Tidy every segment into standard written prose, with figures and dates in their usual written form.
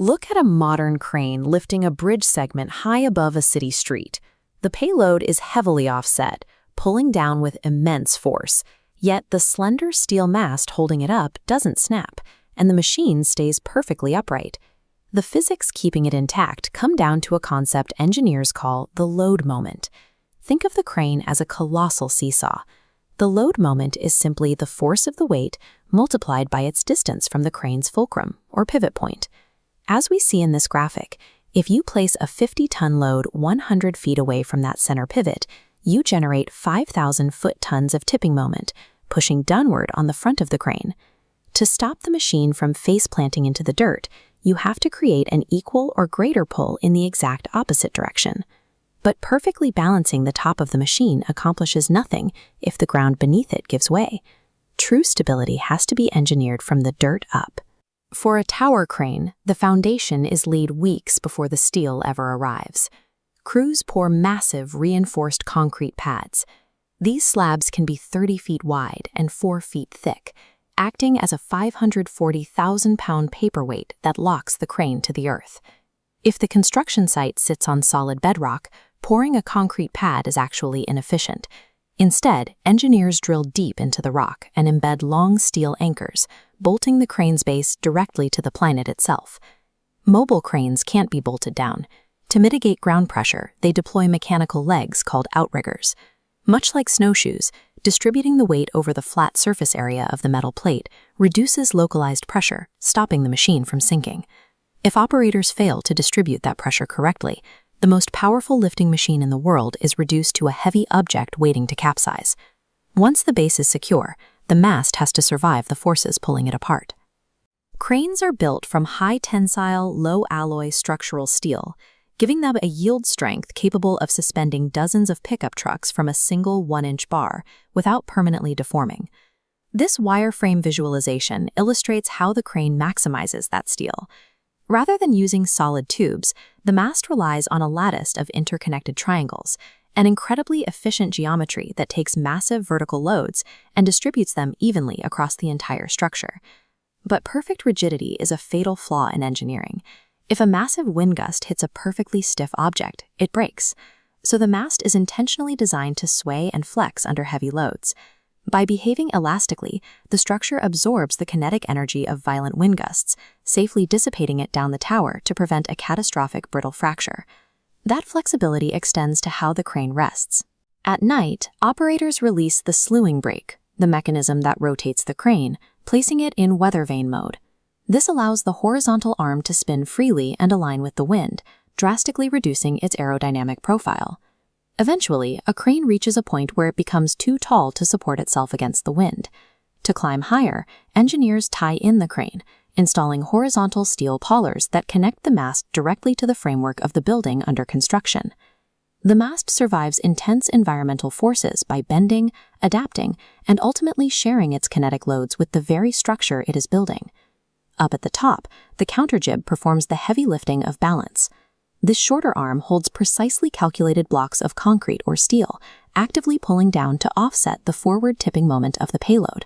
Look at a modern crane lifting a bridge segment high above a city street. The payload is heavily offset, pulling down with immense force, yet the slender steel mast holding it up doesn't snap, and the machine stays perfectly upright. The physics keeping it intact come down to a concept engineers call the load moment. Think of the crane as a colossal seesaw. The load moment is simply the force of the weight multiplied by its distance from the crane's fulcrum, or pivot point. As we see in this graphic, if you place a 50-ton load 100 feet away from that center pivot, you generate 5,000 foot-tons of tipping moment, pushing downward on the front of the crane. To stop the machine from face-planting into the dirt, you have to create an equal or greater pull in the exact opposite direction. But perfectly balancing the top of the machine accomplishes nothing if the ground beneath it gives way. True stability has to be engineered from the dirt up. For a tower crane, the foundation is laid weeks before the steel ever arrives. Crews pour massive reinforced concrete pads. These slabs can be 30 feet wide and 4 feet thick, acting as a 540,000-pound paperweight that locks the crane to the earth. If the construction site sits on solid bedrock, pouring a concrete pad is actually inefficient. Instead, engineers drill deep into the rock and embed long steel anchors, bolting the crane's base directly to the planet itself. Mobile cranes can't be bolted down. To mitigate ground pressure, they deploy mechanical legs called outriggers. Much like snowshoes, distributing the weight over the flat surface area of the metal plate reduces localized pressure, stopping the machine from sinking. If operators fail to distribute that pressure correctly, the most powerful lifting machine in the world is reduced to a heavy object waiting to capsize. Once the base is secure, the mast has to survive the forces pulling it apart. Cranes are built from high-tensile, low-alloy structural steel, giving them a yield strength capable of suspending dozens of pickup trucks from a single 1-inch bar without permanently deforming. This wireframe visualization illustrates how the crane maximizes that steel. Rather than using solid tubes, the mast relies on a lattice of interconnected triangles, an incredibly efficient geometry that takes massive vertical loads and distributes them evenly across the entire structure. But perfect rigidity is a fatal flaw in engineering. If a massive wind gust hits a perfectly stiff object, it breaks. So the mast is intentionally designed to sway and flex under heavy loads. By behaving elastically, the structure absorbs the kinetic energy of violent wind gusts, safely dissipating it down the tower to prevent a catastrophic brittle fracture. That flexibility extends to how the crane rests. At night, operators release the slewing brake, the mechanism that rotates the crane, placing it in weathervane mode. This allows the horizontal arm to spin freely and align with the wind, drastically reducing its aerodynamic profile. Eventually, a crane reaches a point where it becomes too tall to support itself against the wind. To climb higher, engineers tie in the crane, installing horizontal steel pollers that connect the mast directly to the framework of the building under construction. The mast survives intense environmental forces by bending, adapting, and ultimately sharing its kinetic loads with the very structure it is building. Up at the top, the counterjib performs the heavy lifting of balance. This shorter arm holds precisely calculated blocks of concrete or steel, actively pulling down to offset the forward tipping moment of the payload.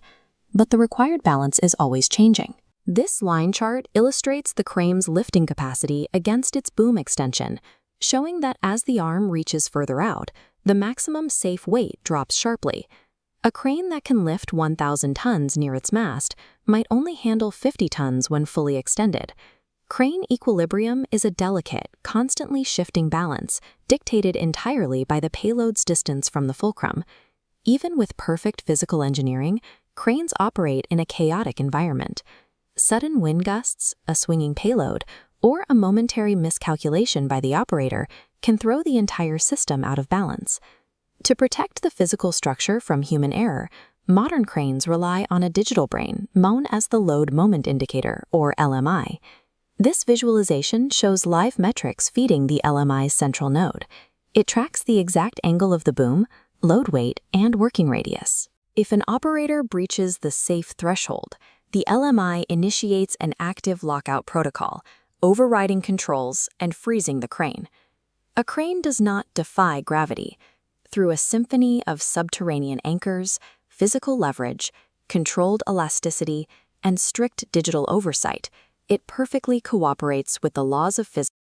But the required balance is always changing. This line chart illustrates the crane's lifting capacity against its boom extension, showing that as the arm reaches further out, the maximum safe weight drops sharply. A crane that can lift 1,000 tons near its mast might only handle 50 tons when fully extended. Crane equilibrium is a delicate, constantly shifting balance, dictated entirely by the payload's distance from the fulcrum. Even with perfect physical engineering, cranes operate in a chaotic environment. Sudden wind gusts, a swinging payload, or a momentary miscalculation by the operator can throw the entire system out of balance. To protect the physical structure from human error, modern cranes rely on a digital brain known as the load moment indicator, or LMI. This visualization shows live metrics feeding the LMI's central node. It tracks the exact angle of the boom, load weight, and working radius. If an operator breaches the safe threshold, the LMI initiates an active lockout protocol, overriding controls and freezing the crane. A crane does not defy gravity. Through a symphony of subterranean anchors, physical leverage, controlled elasticity, and strict digital oversight, It perfectly cooperates with the laws of physics.